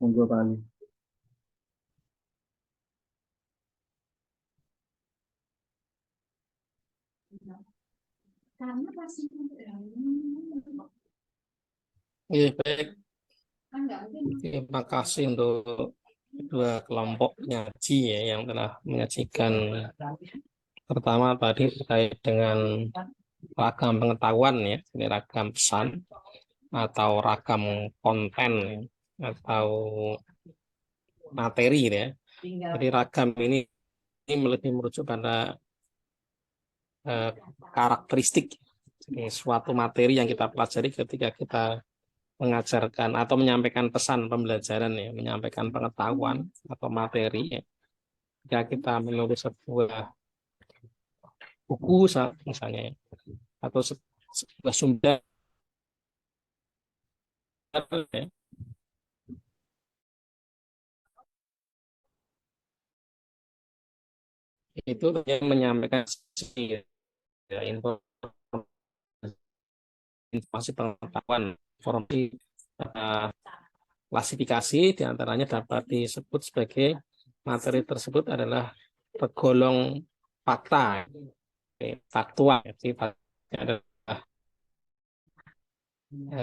Monggo Pak Ali. Iya, baik. Terima kasih untuk kedua kelompok penyaji ya, yang telah menyajikan pertama tadi terkait dengan ragam pengetahuan ya, ini ragam pesan atau ragam konten ya, atau materi ya. Jadi ragam ini lebih merujuk pada karakteristik. Jadi suatu materi yang kita pelajari ketika kita mengajarkan atau menyampaikan pesan pembelajaran ya, menyampaikan pengetahuan atau materi ya. Jika kita menulis sebuah buku misalnya ya, atau sebuah sumber ya, itu yang menyampaikan ya, informasi pengetahuan, informasi klasifikasi diantaranya dapat disebut sebagai materi tersebut adalah tergolong fakta, faktual. Jadi adalah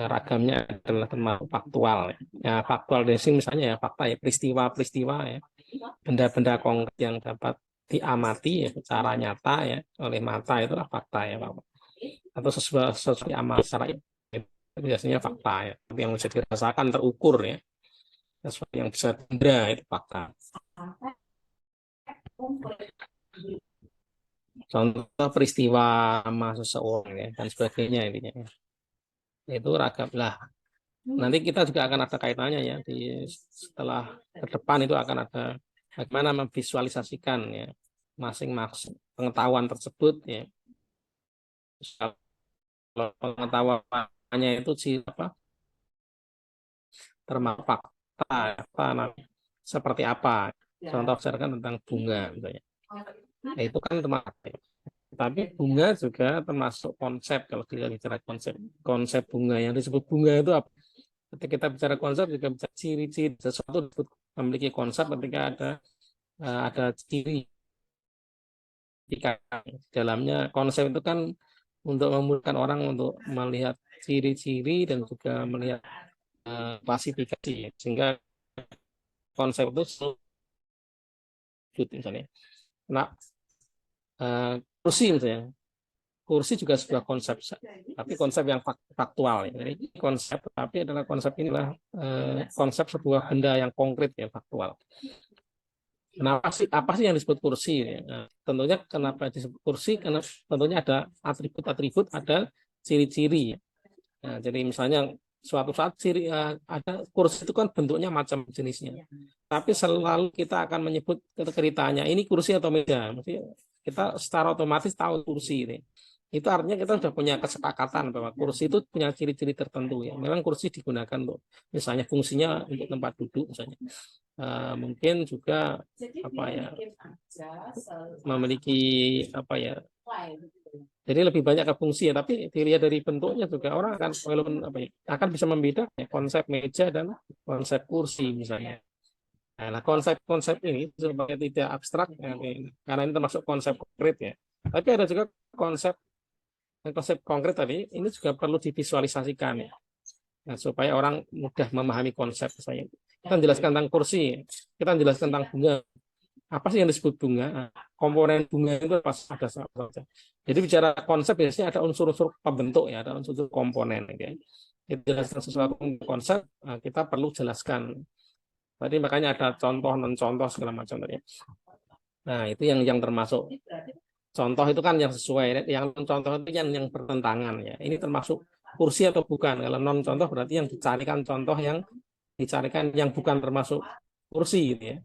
ragamnya adalah termasuk faktual. Ya, faktual dari sini misalnya ya fakta ya, peristiwa-peristiwa ya, benda-benda konkret yang dapat diamati ya, secara nyata ya oleh mata, itulah fakta ya Pak. Atau sesuatu yang amal secara itu biasanya fakta ya. Tapi yang bisa dirasakan terukur ya, sesuatu yang bisa dibenda itu fakta. Contoh peristiwa sama seseorang ya dan sebagainya intinya. Itu ragam lah. Nanti kita juga akan ada kaitannya ya di setelah ke depan itu akan ada bagaimana memvisualisasikan ya masing-masing pengetahuan tersebut ya. Kalau pengetahuannya itu apa termasuk fakta apa seperti apa, contoh misalkan tentang bunga misalnya, nah, itu kan termasuk. Tapi bunga juga termasuk konsep. Kalau kita bicara konsep bunga, yang disebut bunga itu apa? Ketika kita bicara konsep juga bisa ciri-ciri sesuatu disebut memiliki konsep ketika ada ciri. Jika dalamnya konsep itu kan untuk memudahkan orang untuk melihat ciri-ciri dan juga melihat klasifikasi, sehingga konsep itu misalnya. Nah, kursi misalnya, kursi juga sebuah konsep, tapi konsep yang faktual ya. Jadi konsep, tapi adalah konsep inilah konsep sebuah benda yang konkret ya, faktual. Kenapa sih, apa sih yang disebut kursi ya? Nah, tentunya kenapa disebut kursi, karena tentunya ada atribut-atribut, ada ciri-ciri ya. Nah, jadi misalnya suatu saat ciri ada kursi itu kan bentuknya macam jenisnya, tapi selalu kita akan menyebut ceritanya ini kursi atau meja. Maksudnya kita secara otomatis tahu kursi ini. Itu artinya kita sudah punya kesepakatan bahwa kursi itu punya ciri-ciri tertentu ya. Memang kursi digunakan untuk misalnya fungsinya untuk tempat duduk misalnya. Mungkin juga apa ya, memiliki apa ya, jadi lebih banyak ke fungsi ya, tapi dilihat dari bentuknya juga orang akan apa ya, akan bisa membedakan ya, konsep meja dan konsep kursi misalnya. Nah, konsep-konsep ini supaya tidak abstrak ya, karena ini termasuk konsep konkret ya. Tapi ada juga konsep konkret tadi ini juga perlu divisualisasikan ya. Nah, supaya orang mudah memahami konsep saya. Kita menjelaskan tentang kursi, kita menjelaskan tentang bunga. Apa sih yang disebut bunga? Nah, komponen bunga itu pas ada saja. Jadi bicara konsep biasanya ada unsur-unsur pembentuk ya, ada unsur-unsur komponen. Ya. Kita jelaskan sesuatu konsep, kita perlu jelaskan. Tadi makanya ada contoh, non contoh segala macam tadi. Nah itu yang termasuk contoh itu kan yang sesuai, yang non contoh itu yang bertentangan ya. Ini termasuk kursi atau bukan? Kalau non contoh berarti yang dicarikan contoh yang dicarikan yang bukan termasuk kursi gitu ya.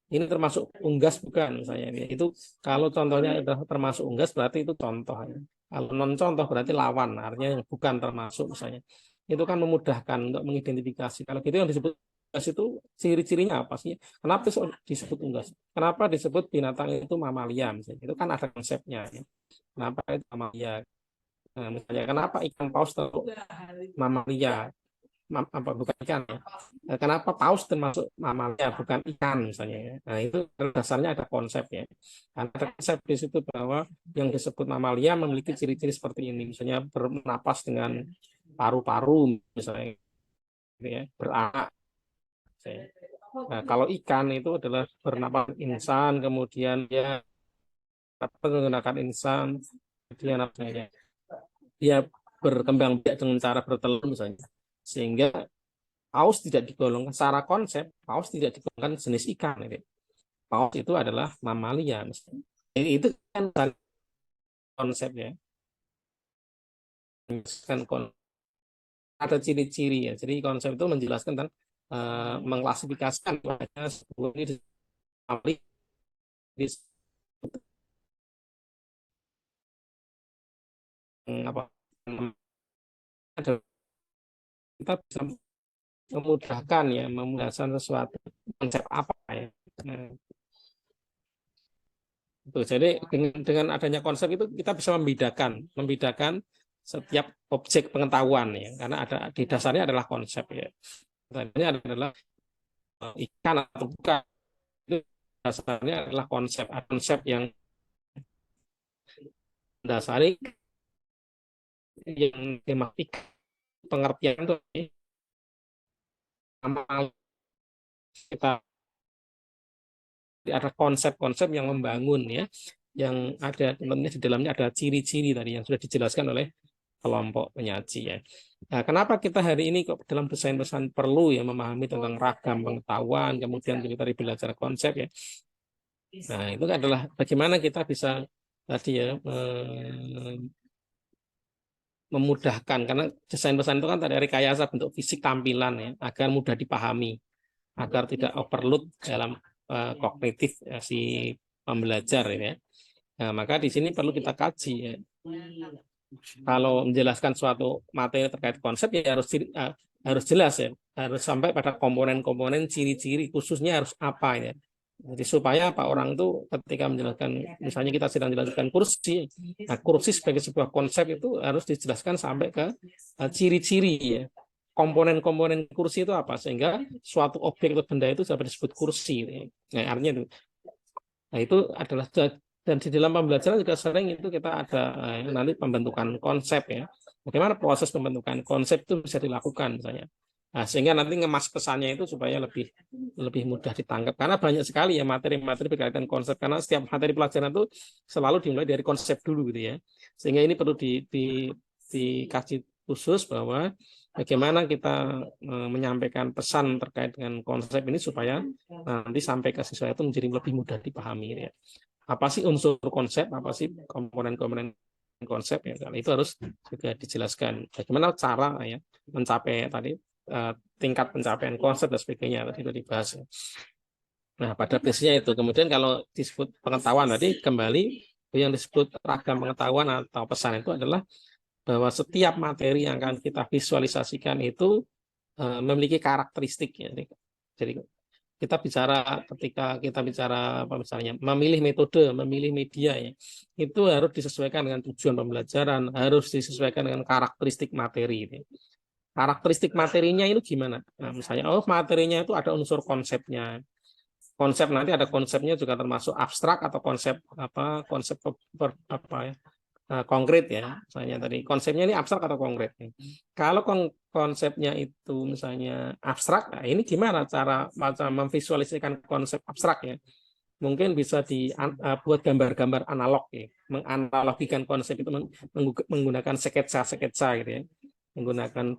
Ini termasuk unggas bukan misalnya ini. Itu kalau contohnya termasuk unggas berarti itu contoh. Kalau non contoh berarti lawan, artinya yang bukan termasuk misalnya. Itu kan memudahkan untuk mengidentifikasi. Kalau gitu yang disebut unggas itu ciri-cirinya apa sih? Kenapa disebut unggas? Kenapa disebut binatang itu mamalia misalnya? Itu kan ada konsepnya. Ya. Kenapa itu mamalia? Nah, misalnya kenapa ikan paus termasuk mamalia? apa bukan ikan ya. Kenapa paus termasuk mamalia bukan ikan misalnya ya. Nah, itu dasarnya ada konsep ya. Karena ada konsep di situ bahwa yang disebut mamalia memiliki ciri-ciri seperti ini, misalnya bernapas dengan paru-paru misalnya gitu ya, beranak. Nah, kalau ikan itu adalah bernapas insan, kemudian dia menggunakan insan, kemudian apa ya, dia berkembang biak dengan cara bertelur misalnya, sehingga paus tidak digolongkan secara konsep, paus tidak digolongkan jenis ikan. Gitu. Paus itu adalah mamalia. Misalnya. Itu kan konsepnya, kan ada ciri-ciri ya. Jadi konsep itu menjelaskan tentang mengklasifikasikan sebuah ini apa kita bisa memudahkan ya, memudahkan sesuatu konsep apa ya. Nah, itu. Jadi dengan adanya konsep itu kita bisa membedakan setiap objek pengetahuan ya, karena ada di dasarnya adalah konsep ya. Ini adalah ikan atau bukan, itu dasarnya adalah konsep yang dasari yang tematik pengertian itu amal kita ada konsep-konsep yang membangun ya, yang ada tentunya di dalamnya ada ciri-ciri tadi yang sudah dijelaskan oleh kelompok penyaji ya. Nah, kenapa kita hari ini kok dalam desain pesan perlu ya memahami tentang ragam pengetahuan, kemudian kita belajar konsep ya. Nah, itu adalah bagaimana kita bisa tadi ya memudahkan, karena desain pesan itu kan tadi rekayasa bentuk fisik tampilan ya, agar mudah dipahami, agar tidak overload dalam kognitif si pembelajar ya. Nah, maka di sini perlu kita kaji ya. Kalau menjelaskan suatu materi terkait konsep ya harus jelas ya, harus sampai pada komponen-komponen ciri-ciri khususnya harus apa ya. Jadi supaya apa orang itu ketika menjelaskan, misalnya kita sedang menjelaskan kursi, nah kursi sebagai sebuah konsep itu harus dijelaskan sampai ke ciri-ciri ya. Komponen-komponen kursi itu apa sehingga suatu objek atau benda itu dapat disebut kursi. Nah, artinya itu. Nah, itu adalah dan di dalam pembelajaran juga sering itu kita ada nanti pembentukan konsep ya. Bagaimana proses pembentukan konsep itu bisa dilakukan misalnya. Nah, sehingga nanti ngemas pesannya itu supaya lebih mudah ditangkap karena banyak sekali ya materi-materi berkaitan konsep karena setiap materi pelajaran itu selalu dimulai dari konsep dulu gitu ya. Sehingga ini perlu dikaji khusus bahwa bagaimana kita menyampaikan pesan terkait dengan konsep ini supaya nanti sampai ke siswa itu menjadi lebih mudah dipahami ya. Apa sih unsur konsep, apa sih komponen-komponen konsep ya, itu harus juga dijelaskan bagaimana cara ya mencapai tadi tingkat pencapaian konsep dan sebagainya tadi sudah dibahas. Nah, pada prinsipnya itu. Kemudian kalau disebut pengetahuan tadi kembali yang disebut ragam pengetahuan atau pesan itu adalah bahwa setiap materi yang akan kita visualisasikan itu memiliki karakteristik ya. Jadi kita bicara ketika kita bicara apa misalnya memilih metode, memilih media ya, itu harus disesuaikan dengan tujuan pembelajaran, harus disesuaikan dengan karakteristik materi. Ya. Karakteristik materinya itu gimana? Nah, misalnya, materinya itu ada unsur konsepnya. Konsep nanti ada konsepnya juga termasuk abstrak atau konsep konsep apa ya? Konkret ya, misalnya tadi konsepnya ini abstrak atau konkret. Kalau konsepnya itu misalnya abstrak, nah ini gimana cara memvisualisasikan konsep abstrak ya? Mungkin bisa dibuat gambar-gambar analog ya, menganalogikan konsep itu menggunakan sketsa-sketsa gitu ya, menggunakan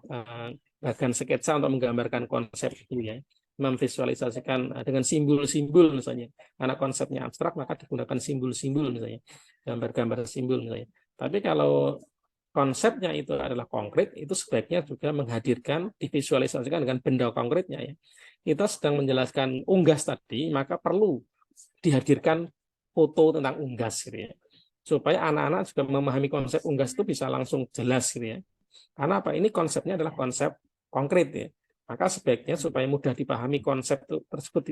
bagan sketsa untuk menggambarkan konsep itu ya, memvisualisasikan dengan simbol-simbol misalnya, karena konsepnya abstrak maka digunakan simbol-simbol misalnya, gambar-gambar simbol misalnya. Tapi kalau konsepnya itu adalah konkret, itu sebaiknya juga menghadirkan, divisualisasikan dengan benda konkretnya ya. Kita sedang menjelaskan unggas tadi, maka perlu dihadirkan foto tentang unggas gitu ya. Supaya anak-anak juga memahami konsep unggas itu bisa langsung jelas gitu ya. Karena apa? Ini konsepnya adalah konsep konkret ya. Maka sebaiknya supaya mudah dipahami konsep tersebut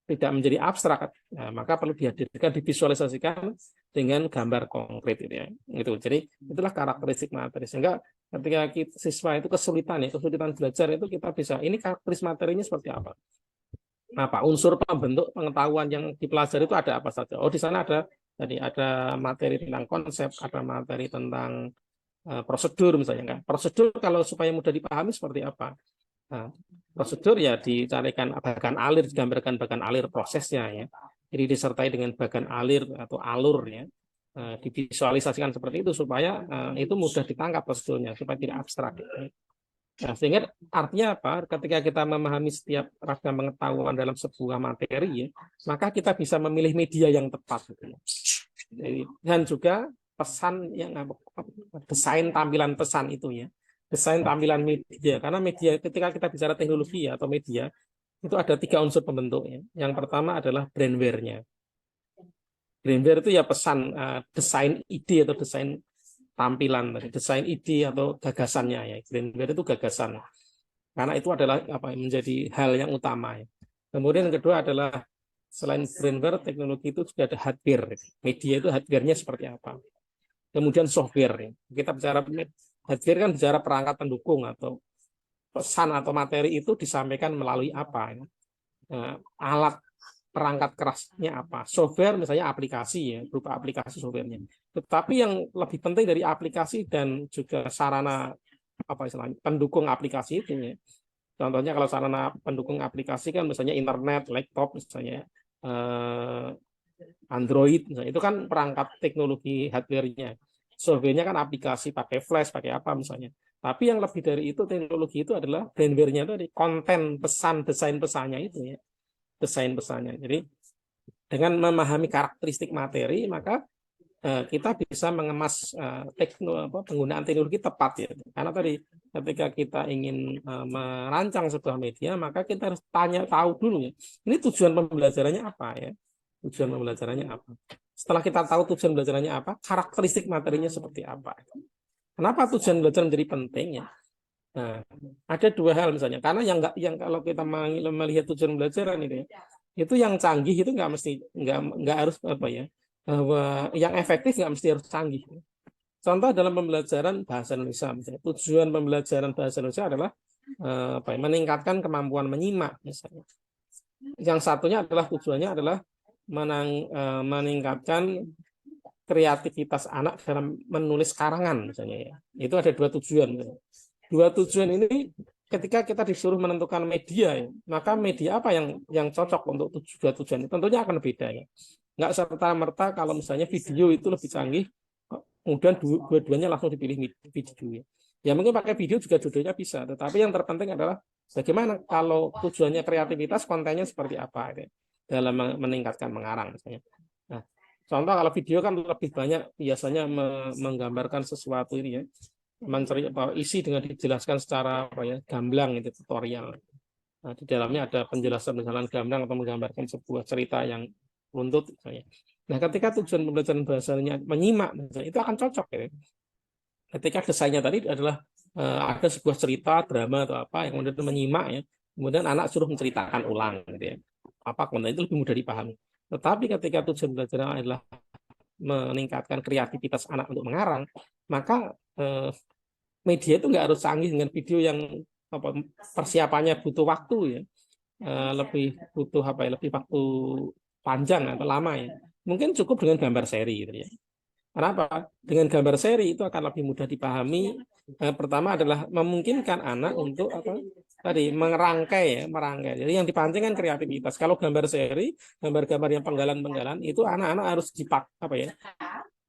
tidak menjadi abstrak, nah, maka perlu dihadirkan, divisualisasikan dengan gambar konkret itu ya. Gitu. Jadi itulah karakteristik materi. Sehingga ketika siswa itu kesulitan belajar itu kita bisa ini karakteristik materinya seperti apa. Apa unsur pembentuk pengetahuan yang dipelajari itu ada apa saja? Oh, di sana ada materi tentang konsep, ada materi tentang prosedur misalnya kan. Prosedur kalau supaya mudah dipahami seperti apa? Nah, prosedur ya dicarikan bagan alir, digambarkan bagan alir prosesnya ya. Jadi disertai dengan bagan alir atau alur ya. Divisualisasikan seperti itu supaya itu mudah ditangkap prosedurnya supaya tidak abstrak. Nah, sehingga artinya apa? Ketika kita memahami setiap ragam pengetahuan dalam sebuah materi, ya, maka kita bisa memilih media yang tepat. Dan juga pesan yang desain tampilan pesan itu ya, desain tampilan media. Karena media ketika kita bicara teknologi ya, atau media itu ada 3 unsur pembentuknya. Yang pertama adalah brandware-nya. Brandware itu ya pesan, desain ide atau desain tampilan, desain ide atau gagasannya ya. Brandware itu gagasan. Karena itu adalah menjadi hal yang utama ya. Kemudian yang kedua adalah selain brandware, teknologi itu juga ada hardware. Media itu hardware-nya seperti apa. Kemudian software. Ya. Kita bicara hardware kan bicara perangkat pendukung atau pesan atau materi itu disampaikan melalui apa. Ya. Alat perangkat kerasnya apa. Software misalnya aplikasi ya, berupa aplikasi softwarenya. Tetapi yang lebih penting dari aplikasi dan juga sarana pendukung aplikasi itu ya. Contohnya kalau sarana pendukung aplikasi kan misalnya internet, laptop misalnya Android misalnya, itu kan perangkat teknologi hardware-nya. Software-nya kan aplikasi pakai flash, pakai apa misalnya. Tapi yang lebih dari itu teknologi itu adalah brandware-nya itu konten, pesan, desain pesannya itu ya. Desain pesannya. Jadi dengan memahami karakteristik materi maka kita bisa mengemas penggunaan teknologi tepat ya. Karena tadi ketika kita ingin merancang sebuah media maka kita harus tahu dulu ya. Ini tujuan pembelajarannya apa ya? Tujuan pembelajarannya apa? Setelah kita tahu tujuan pembelajarannya apa, karakteristik materinya seperti apa. Kenapa tujuan belajar menjadi penting ya? Nah, ada 2 hal misalnya. Karena yang kalau kita melihat tujuan pembelajaran itu yang canggih itu nggak harus apa ya? Bahwa yang efektif nggak mesti harus canggih. Contoh dalam pembelajaran bahasa Indonesia, misalnya, tujuan pembelajaran bahasa Indonesia adalah meningkatkan kemampuan menyimak misalnya. Yang satunya adalah tujuannya adalah meningkatkan kreativitas anak dalam menulis karangan misalnya ya. Itu ada 2 tujuan. Misalnya. 2 tujuan ini ketika kita disuruh menentukan media ya, maka media apa yang cocok untuk 2 tujuan itu tentunya akan beda ya. Nggak serta-merta kalau misalnya video itu lebih canggih, kemudian dua-duanya langsung dipilih video ya. Ya mungkin pakai video juga dua-duanya bisa, tetapi yang terpenting adalah bagaimana kalau tujuannya kreativitas, kontennya seperti apa ya, dalam meningkatkan mengarang misalnya. Nah, contoh kalau video kan lebih banyak biasanya menggambarkan sesuatu ini ya, mencari isi dengan dijelaskan secara gamblang itu tutorial. Nah, di dalamnya ada penjelasan gamblang atau menggambarkan sebuah cerita yang runtut misalnya. Nah, ketika tujuan pembelajaran bahasanya menyimak, misalnya, itu akan cocok ya. Ketika desainnya tadi adalah ada sebuah cerita, drama atau apa yang kemudian menyimak ya, kemudian anak suruh menceritakan ulang gitu ya. Apa konten itu lebih mudah dipahami. Tetapi ketika tujuan belajar adalah meningkatkan kreativitas anak untuk mengarang, maka media itu nggak harus canggih dengan video yang persiapannya butuh waktu ya, lebih butuh lebih waktu panjang atau lama ya. Mungkin cukup dengan gambar seri gitu ya. Kenapa? Dengan gambar seri itu akan lebih mudah dipahami. Pertama adalah memungkinkan anak untuk merangkai. Jadi yang dipancing kan kreativitas. Kalau gambar seri, gambar-gambar yang penggalan-penggalan itu anak-anak harus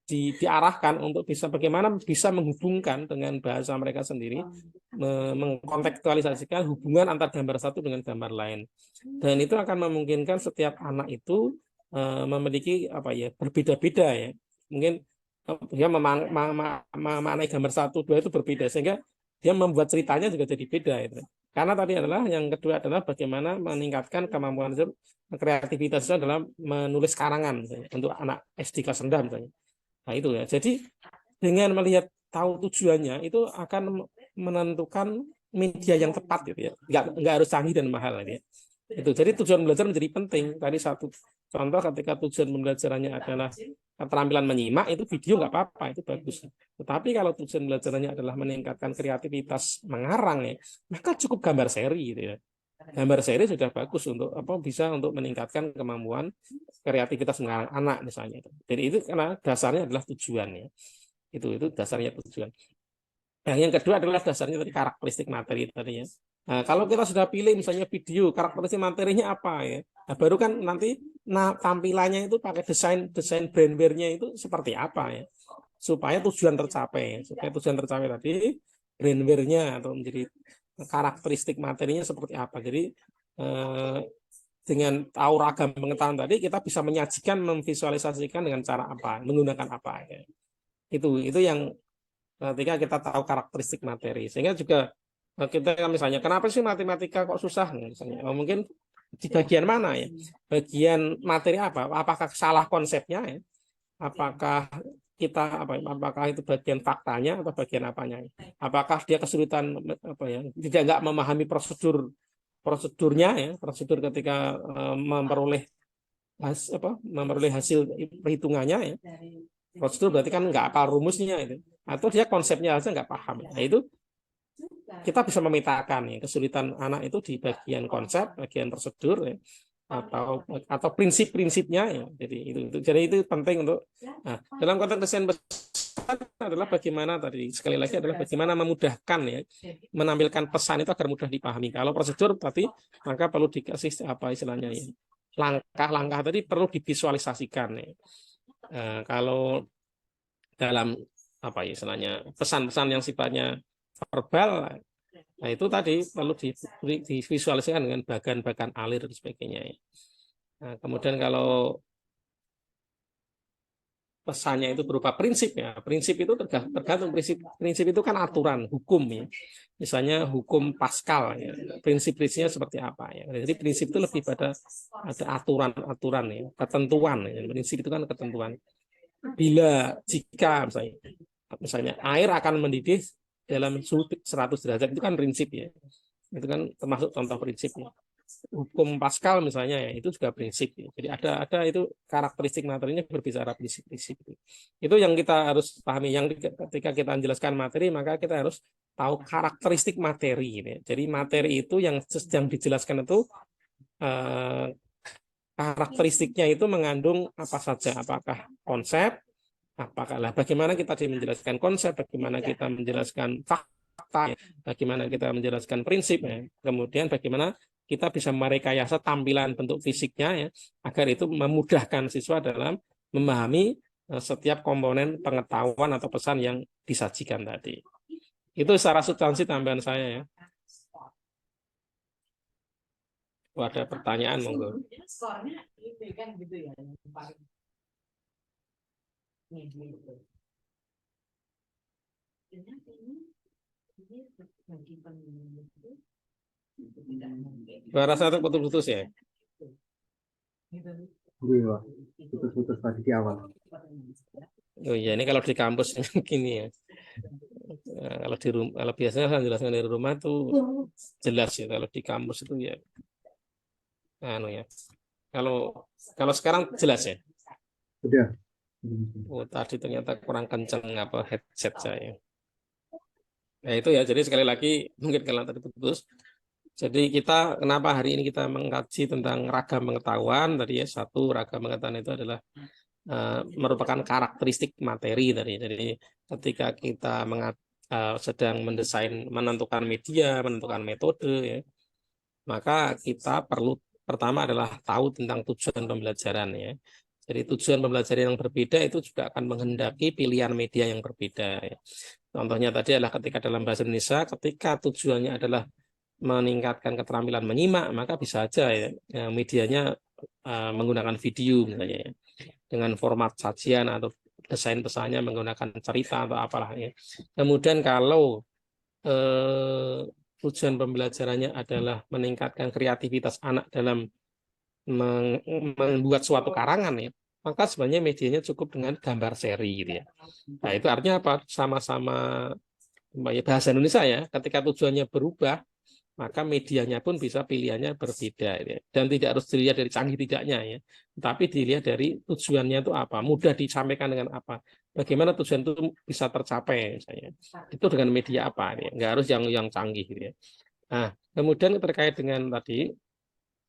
diarahkan untuk bagaimana bisa menghubungkan dengan bahasa mereka sendiri, mengkontekstualisasikan hubungan antar gambar satu dengan gambar lain. Dan itu akan memungkinkan setiap anak itu memiliki berbeda-beda ya. Mungkin dia memaknai gambar 1, 2 itu berbeda sehingga dia membuat ceritanya juga jadi beda itu. Karena tadi adalah yang kedua adalah bagaimana meningkatkan kemampuan kreativitasnya dalam menulis karangan misalnya, untuk anak SD kelas rendah misalnya. Nah itu ya. Jadi dengan melihat tahu tujuannya itu akan menentukan media yang tepat gitu ya. Nggak harus canggih dan mahal gitu ya. Itu jadi tujuan belajar menjadi penting. Tadi satu contoh ketika tujuan pembelajarannya adalah keterampilan menyimak, itu video nggak apa-apa, itu bagus. Tetapi kalau tujuan belajarannya adalah meningkatkan kreativitas mengarang ya, maka cukup gambar seri gitu ya. Gambar seri sudah bagus untuk apa, bisa untuk meningkatkan kemampuan kreativitas mengarang anak misalnya. Jadi itu karena dasarnya adalah tujuan ya. Itu dasarnya tujuan. Nah, yang kedua adalah dasarnya dari karakteristik materi tadi ya. Nah, kalau kita sudah pilih misalnya video, karakteristik materinya apa ya? Nah, baru kan nanti tampilannya itu pakai desain brandware-nya itu seperti apa ya? Supaya tujuan tercapai, supaya tujuan tercapai tadi brandware-nya atau menjadi karakteristik materinya seperti apa. Jadi dengan tahu ragam pengetahuan tadi kita bisa menyajikan, memvisualisasikan dengan cara apa, menggunakan apa ya. Itu yang ketika kita tahu karakteristik materi, sehingga juga kita misalnya kenapa sih matematika kok susah misalnya, mungkin di bagian mana ya, bagian materi apa, apakah salah konsepnya ya, apakah kita apakah itu bagian faktanya atau bagian apanya, apakah dia kesulitan apa ya, tidak nggak memahami prosedurnya ya, prosedur ketika memperoleh hasil perhitungannya ya. Prosedur berarti kan nggak apa rumusnya itu, atau dia konsepnya aja nggak paham. Nah itu kita bisa memetakan ya, kesulitan anak itu di bagian konsep, bagian prosedur ya, atau prinsip-prinsipnya ya. Jadi itu penting untuk dalam konteks desain pesan adalah bagaimana tadi sekali lagi adalah bagaimana memudahkan ya, menampilkan pesan itu agar mudah dipahami. Kalau prosedur tadi maka perlu dikasih apa istilahnya ya, langkah-langkah tadi perlu divisualisasikan ya. Kalau dalam apa ya istilahnya pesan-pesan yang sifatnya verbal, nah itu tadi perlu divisualisasikan dengan bagan-bagan alir dan sebagainya ya. Nah, kemudian kalau pesannya itu berupa prinsip ya, prinsip itu tergantung prinsip itu kan aturan hukum ya, misalnya hukum Pascal ya, prinsip-prinsipnya seperti apa ya. Jadi prinsip itu lebih pada ada aturan-aturan ya, ketentuan ya. Prinsip itu kan ketentuan. Jika misalnya air akan mendidih dalam suhu 100 derajat, itu kan prinsip ya, itu kan termasuk contoh prinsipnya. Hukum Pascal misalnya ya, itu juga prinsip ya. Jadi ada itu karakteristik materinya berbicara prinsip-prinsip itu yang kita harus pahami. Yang ketika kita menjelaskan materi maka kita harus tahu karakteristik materi ya. Jadi materi itu yang dijelaskan itu karakteristiknya itu mengandung apa saja, apakah konsep, bagaimana kita menjelaskan konsep, bagaimana kita menjelaskan fakta, bagaimana kita menjelaskan prinsip, ya. Kemudian bagaimana kita bisa merekayasa tampilan bentuk fisiknya ya, agar itu memudahkan siswa dalam memahami setiap komponen pengetahuan atau pesan yang disajikan tadi. Itu secara substansi tambahan saya ya. Ada pertanyaan monggo. Skornya itu kan gitu ya, yang paling suara saya putus-putus ya. Putus-putus tadi di awal. Oh iya, ini kalau di kampus gini ya. Nah, kalau biasanya saya jelaskan dari rumah tuh jelas ya, kalau di kampus itu ya. Ya. Kalau sekarang jelas ya. Sudah. Oh, tadi ternyata kurang kencang apa headset saya. Nah itu ya, jadi sekali lagi mungkin kalau tadi putus. Jadi kita kenapa hari ini kita mengkaji tentang ragam pengetahuan tadi ya, satu ragam pengetahuan itu adalah merupakan karakteristik materi tadi. Jadi ketika kita sedang menentukan media, menentukan metode ya, maka kita perlu pertama adalah tahu tentang tujuan pembelajaran ya. Jadi tujuan pembelajaran yang berbeda itu juga akan menghendaki pilihan media yang berbeda ya. Contohnya tadi adalah ketika dalam bahasa Indonesia, ketika tujuannya adalah meningkatkan keterampilan menyimak, maka bisa aja ya, medianya menggunakan video misalnya ya, dengan format sajian atau desain pesannya menggunakan cerita atau apalah ya. Kemudian kalau tujuan pembelajarannya adalah meningkatkan kreativitas anak dalam membuat suatu karangan ya, maka sebenarnya medianya cukup dengan gambar seri gitu ya. Nah itu artinya apa? Sama-sama bahasa Indonesia ya, ketika tujuannya berubah maka medianya pun bisa pilihannya berbeda ya. Dan tidak harus dilihat dari canggih tidaknya ya, tapi dilihat dari tujuannya itu apa, mudah disampaikan dengan apa, bagaimana tujuan itu bisa tercapai misalnya. Itu dengan media apa ya, nggak harus yang canggih gitu ya. Nah, kemudian terkait dengan tadi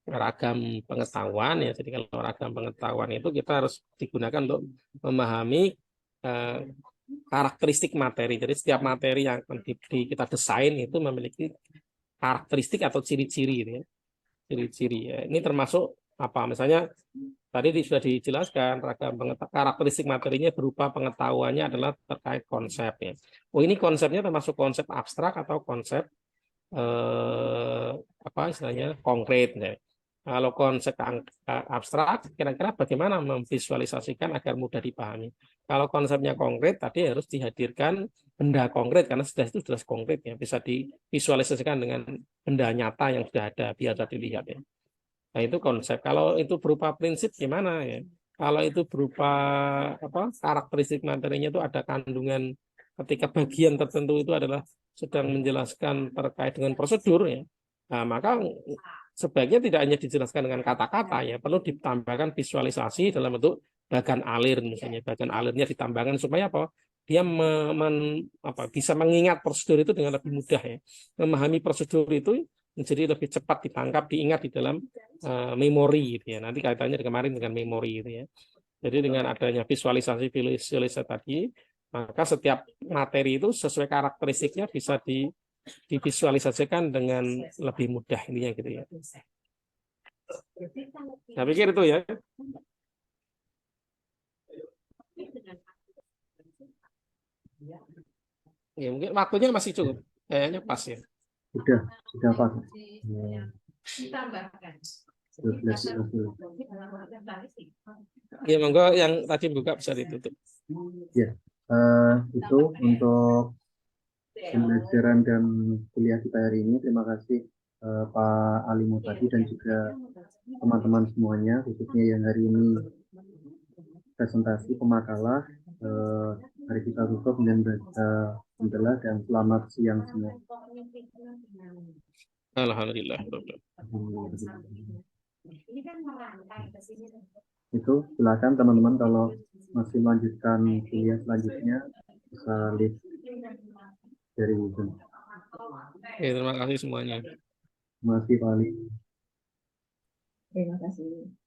ragam pengetahuan ya. Jadi kalau ragam pengetahuan itu kita harus digunakan untuk memahami eh, karakteristik materi. Jadi setiap materi yang akan kita desain itu memiliki karakteristik atau ciri-ciri gitu ya. Ciri-ciri ya. Ini termasuk apa? Misalnya tadi sudah dijelaskan ragam karakteristik materinya berupa pengetahuannya adalah terkait konsep ya. Oh ini konsepnya termasuk konsep abstrak atau konsep apa istilahnya konkret ya. Kalau konsep abstrak, kira-kira bagaimana memvisualisasikan agar mudah dipahami. Kalau konsepnya konkret, tadi harus dihadirkan benda konkret, karena sudah itu sudah konkret ya, bisa divisualisasikan dengan benda nyata yang sudah ada, biasa dilihat ya. Nah itu konsep. Kalau itu berupa prinsip gimana ya? Kalau itu berupa apa karakteristik materinya itu ada kandungan ketika bagian tertentu itu adalah sedang menjelaskan terkait dengan prosedur ya. Nah, maka sebaiknya tidak hanya dijelaskan dengan kata-kata ya, perlu ditambahkan visualisasi dalam bentuk bagan alir misalnya. Bagan alirnya ditambahkan supaya apa? Dia bisa mengingat prosedur itu dengan lebih mudah ya. Memahami prosedur itu menjadi lebih cepat ditangkap, diingat di dalam memori gitu ya. Nanti kaitannya kemarin dengan memori gitu ya. Jadi dengan adanya visualisasi tadi, maka setiap materi itu sesuai karakteristiknya bisa divisualisasikan dengan lebih mudah ininya gitu ya. Saya pikir itu ya. Ya mungkin waktunya masih cukup. Kayaknya pas ya. Sudah Pak. Ya monggo yang tadi buka bisa ditutup. Ya, itu untuk pembelajaran dan kuliah kita hari ini. Terima kasih Pak Alimo tadi dan juga teman-teman semuanya, khususnya yang hari ini presentasi pemakalah. Mari kita tutup dengan baca hamdalah dan selamat siang semua. Alhamdulillah. Itu silakan teman-teman kalau masih melanjutkan kuliah selanjutnya bisa lihat dari Zoom. Ya, terima kasih semuanya. Terima kasih Pak Ali. Terima kasih.